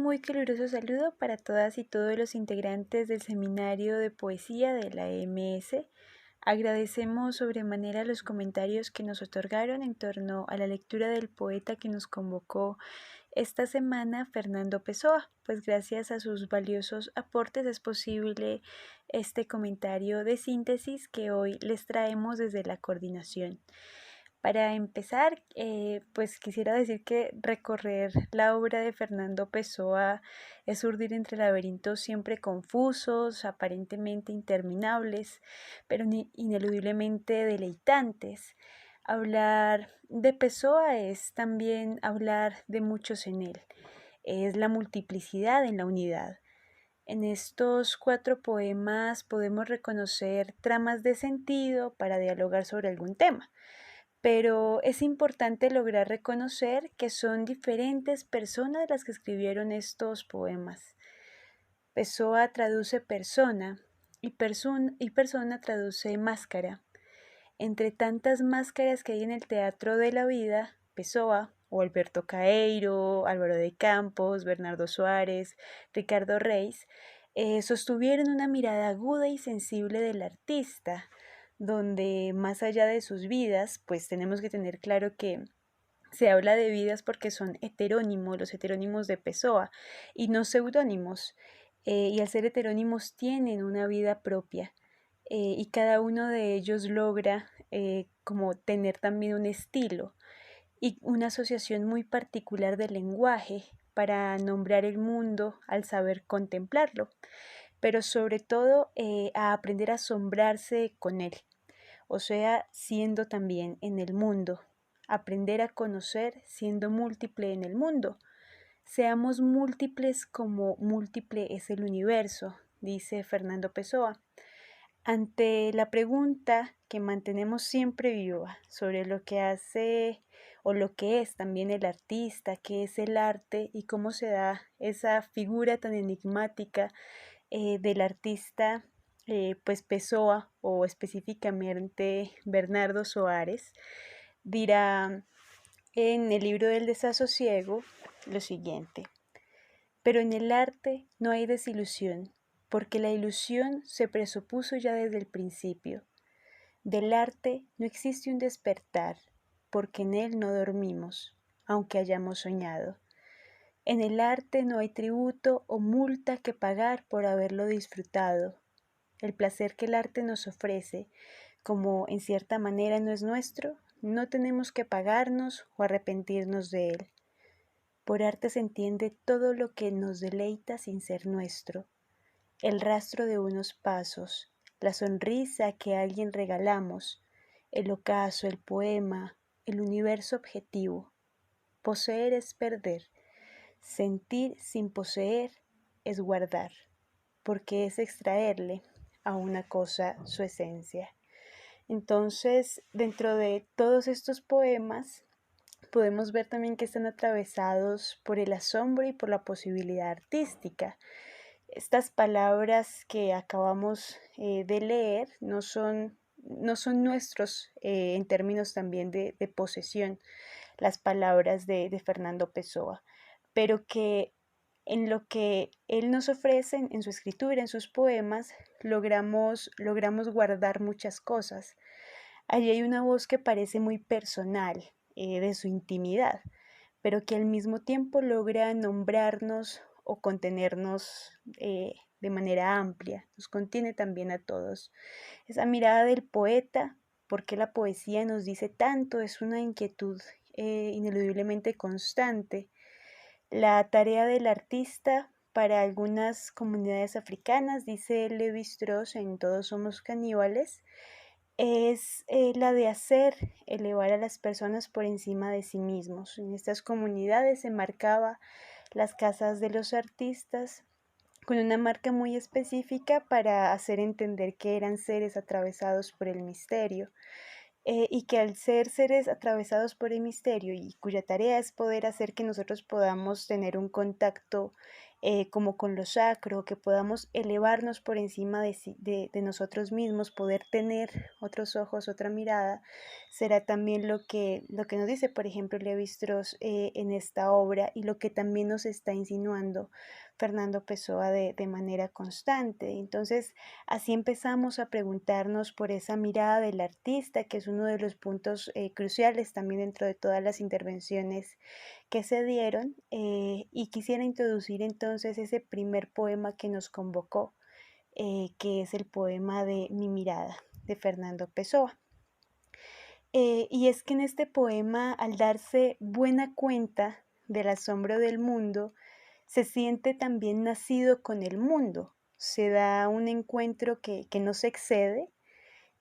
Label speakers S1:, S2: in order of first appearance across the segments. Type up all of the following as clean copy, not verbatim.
S1: muy caluroso saludo para todas y todos los integrantes del Seminario de Poesía de la EMS. Agradecemos sobremanera los comentarios que nos otorgaron en torno a la lectura del poeta que nos convocó esta semana, Fernando Pessoa, pues gracias a sus valiosos aportes es posible este comentario de síntesis que hoy les traemos desde la coordinación. Para empezar, pues quisiera decir que recorrer la obra de Fernando Pessoa es urdir entre laberintos siempre confusos, aparentemente interminables, pero ineludiblemente deleitantes. Hablar de Pessoa es también hablar de muchos en él. Es la multiplicidad en la unidad. En estos 4 poemas podemos reconocer tramas de sentido para dialogar sobre algún tema. Pero es importante lograr reconocer que son diferentes personas las que escribieron estos poemas. Pessoa traduce persona y persona traduce máscara. Entre tantas máscaras que hay en el teatro de la vida, Pessoa o Alberto Caeiro, Álvaro de Campos, Bernardo Soares, Ricardo Reis, sostuvieron una mirada aguda y sensible del artista, donde más allá de sus vidas, pues tenemos que tener claro que se habla de vidas porque son heterónimos, los heterónimos de Pessoa, y no seudónimos, y al ser heterónimos tienen una vida propia, y cada uno de ellos logra como tener también un estilo y una asociación muy particular del lenguaje para nombrar el mundo al saber contemplarlo, pero sobre todo a aprender a asombrarse con él, o sea, siendo también en el mundo, aprender a conocer siendo múltiple en el mundo. Seamos múltiples como múltiple es el universo, dice Fernando Pessoa. Ante la pregunta que mantenemos siempre viva sobre lo que hace o lo que es también el artista, qué es el arte y cómo se da esa figura tan enigmática del artista, pues Pessoa o específicamente Bernardo Soares, dirá en el libro del desasosiego lo siguiente: pero en el arte no hay desilusión, porque la ilusión se presupuso ya desde el principio. Del arte no existe un despertar, porque en él no dormimos, aunque hayamos soñado. En el arte no hay tributo o multa que pagar por haberlo disfrutado. El placer que el arte nos ofrece, como en cierta manera no es nuestro, no tenemos que pagarnos o arrepentirnos de él. Por arte se entiende todo lo que nos deleita sin ser nuestro. El rastro de unos pasos, la sonrisa que a alguien regalamos, el ocaso, el poema, el universo objetivo. Poseer es perder. Sentir sin poseer es guardar, porque es extraerle a una cosa su esencia. Entonces, dentro de todos estos poemas, podemos ver también que están atravesados por el asombro y por la posibilidad artística. Estas palabras que acabamos de leer no son nuestros en términos también de posesión, las palabras de Fernando Pessoa, pero que en lo que él nos ofrece en su escritura, en sus poemas, logramos guardar muchas cosas. Allí hay una voz que parece muy personal, de su intimidad, pero que al mismo tiempo logra nombrarnos o contenernos de manera amplia, nos contiene también a todos. Esa mirada del poeta, porque la poesía nos dice tanto, es una inquietud ineludiblemente constante. La tarea del artista para algunas comunidades africanas, dice Levi Strauss en Todos somos caníbales, es la de hacer elevar a las personas por encima de sí mismos. En estas comunidades se marcaba las casas de los artistas con una marca muy específica para hacer entender que eran seres atravesados por el misterio, y que al ser seres atravesados por el misterio y cuya tarea es poder hacer que nosotros podamos tener un contacto como con lo sacro, que podamos elevarnos por encima de nosotros mismos, poder tener otros ojos, otra mirada, será también lo que nos dice, por ejemplo, Lévi-Strauss en esta obra y lo que también nos está insinuando Fernando Pessoa de manera constante. Entonces, así empezamos a preguntarnos por esa mirada del artista, que es uno de los puntos cruciales también dentro de todas las intervenciones que se dieron, y quisiera introducir entonces ese primer poema que nos convocó, que es el poema de Mi mirada, de Fernando Pessoa. Y es que en este poema, al darse buena cuenta del asombro del mundo, se siente también nacido con el mundo. Se da un encuentro que no se excede,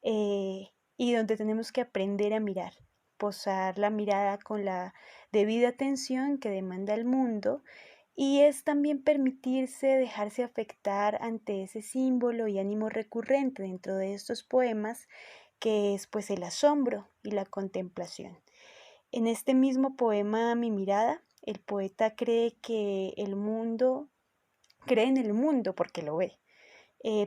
S1: y donde tenemos que aprender a mirar, posar la mirada con la debida atención que demanda el mundo, y es también permitirse dejarse afectar ante ese símbolo y ánimo recurrente dentro de estos poemas, que es pues el asombro y la contemplación. En este mismo poema Mi mirada, el poeta cree en el mundo porque lo ve,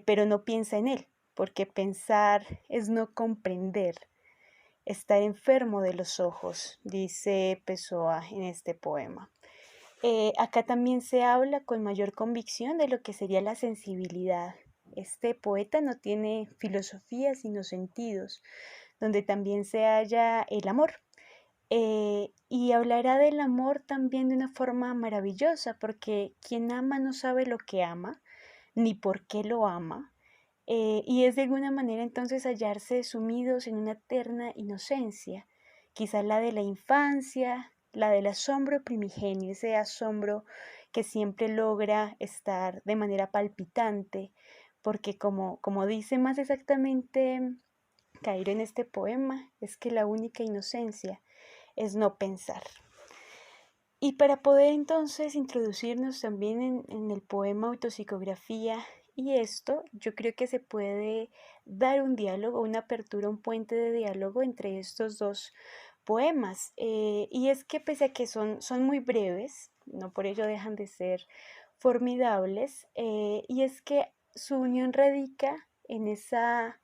S1: pero no piensa en él, porque pensar es no comprender, estar enfermo de los ojos, dice Pessoa en este poema. Acá también se habla con mayor convicción de lo que sería la sensibilidad. Este poeta no tiene filosofía sino sentidos, donde también se halla el amor. Y hablará del amor también de una forma maravillosa, porque quien ama no sabe lo que ama, ni por qué lo ama, y es de alguna manera entonces hallarse sumidos en una eterna inocencia, quizá la de la infancia, la del asombro primigenio, ese asombro que siempre logra estar de manera palpitante, porque como dice más exactamente Cairo en este poema, es que la única inocencia es no pensar. Y para poder entonces introducirnos también en el poema Autopsicografía y esto, yo creo que se puede dar un diálogo, una apertura, un puente de diálogo entre estos dos poemas. Y es que pese a que son muy breves, no por ello dejan de ser formidables, y es que su unión radica en esa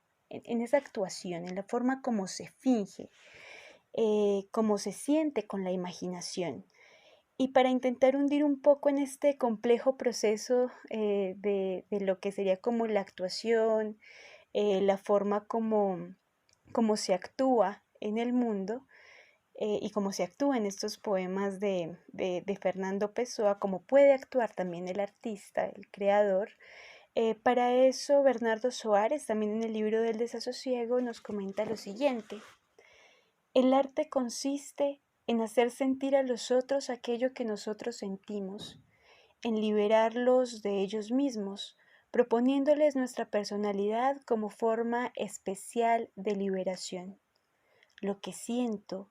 S1: actuación, en la forma como se finge, como se siente con la imaginación. Y para intentar hundir un poco en este complejo proceso de lo que sería como la actuación, la forma como se actúa en el mundo, y cómo se actúa en estos poemas de Fernando Pessoa, como puede actuar también el artista, el creador. Para eso, Bernardo Soares, también en el libro del desasosiego, nos comenta lo siguiente. El arte consiste en hacer sentir a los otros aquello que nosotros sentimos, en liberarlos de ellos mismos, proponiéndoles nuestra personalidad como forma especial de liberación. Lo que siento,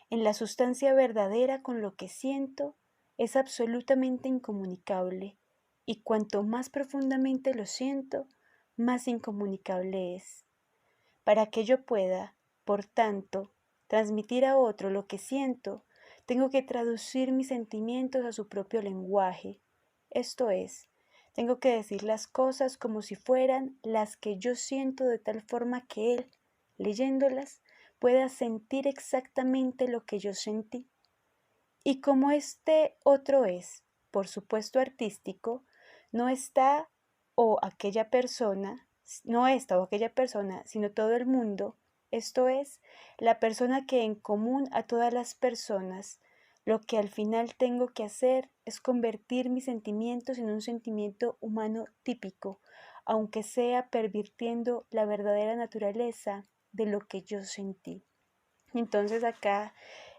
S1: en la sustancia verdadera con lo que siento, es absolutamente incomunicable, y cuanto más profundamente lo siento, más incomunicable es. Para que yo pueda, por tanto, transmitir a otro lo que siento, tengo que traducir mis sentimientos a su propio lenguaje. Esto es, tengo que decir las cosas como si fueran las que yo siento de tal forma que él, leyéndolas, pueda sentir exactamente lo que yo sentí. Y como este otro es, por supuesto, artístico, no está o aquella persona, no esta o aquella persona, sino todo el mundo, esto es, la persona que en común a todas las personas, lo que al final tengo que hacer es convertir mis sentimientos en un sentimiento humano típico, aunque sea pervirtiendo la verdadera naturaleza de lo que yo sentí. Entonces acá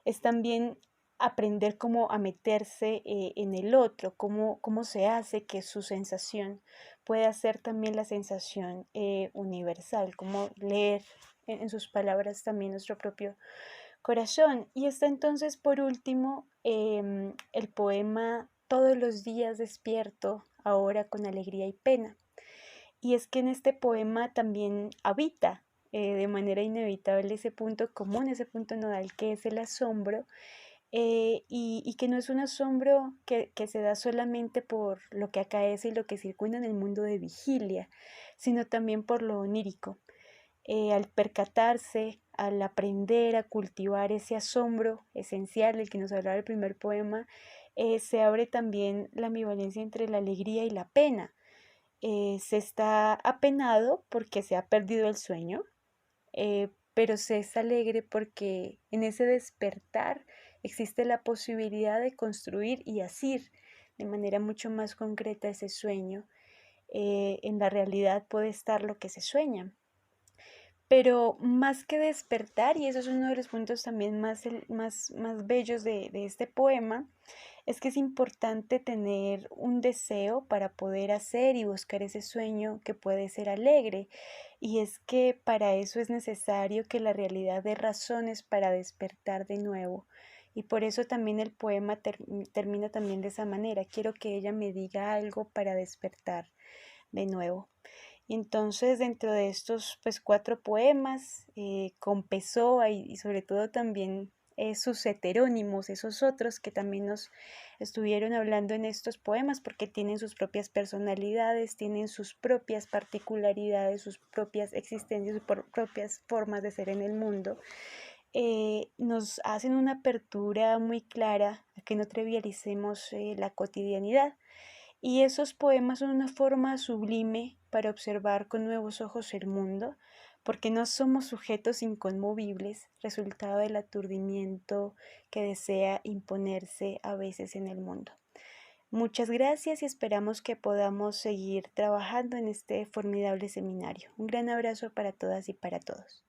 S1: es también aprender cómo a meterse en el otro, cómo se hace que su sensación pueda ser también la sensación universal, cómo leer en sus palabras también nuestro propio corazón. Y está entonces por último el poema Todos los días despierto, ahora con alegría y pena. Y es que en este poema también habita de manera inevitable ese punto común, ese punto nodal que es el asombro, y que no es un asombro que se da solamente por lo que acaece y lo que circula en el mundo de vigilia, sino también por lo onírico. Al percatarse, al aprender a cultivar ese asombro esencial del que nos hablaba el primer poema, se abre también la ambivalencia entre la alegría y la pena. Se está apenado porque se ha perdido el sueño, pero se es alegre porque en ese despertar existe la posibilidad de construir y asir de manera mucho más concreta ese sueño. En la realidad puede estar lo que se sueña. Pero más que despertar, y eso es uno de los puntos también más bellos de este poema, es que es importante tener un deseo para poder hacer y buscar ese sueño que puede ser alegre. Y es que para eso es necesario que la realidad dé razones para despertar de nuevo. Y por eso también el poema termina también de esa manera. Quiero que ella me diga algo para despertar de nuevo. Y entonces dentro de estos pues 4 poemas con Pessoa y sobre todo también sus heterónimos, esos otros que también nos estuvieron hablando en estos poemas porque tienen sus propias personalidades, tienen sus propias particularidades, sus propias existencias, sus propias formas de ser en el mundo, nos hacen una apertura muy clara a que no trivialicemos la cotidianidad. Y esos poemas son una forma sublime para observar con nuevos ojos el mundo, porque no somos sujetos inconmovibles, resultado del aturdimiento que desea imponerse a veces en el mundo. Muchas gracias y esperamos que podamos seguir trabajando en este formidable seminario. Un gran abrazo para todas y para todos.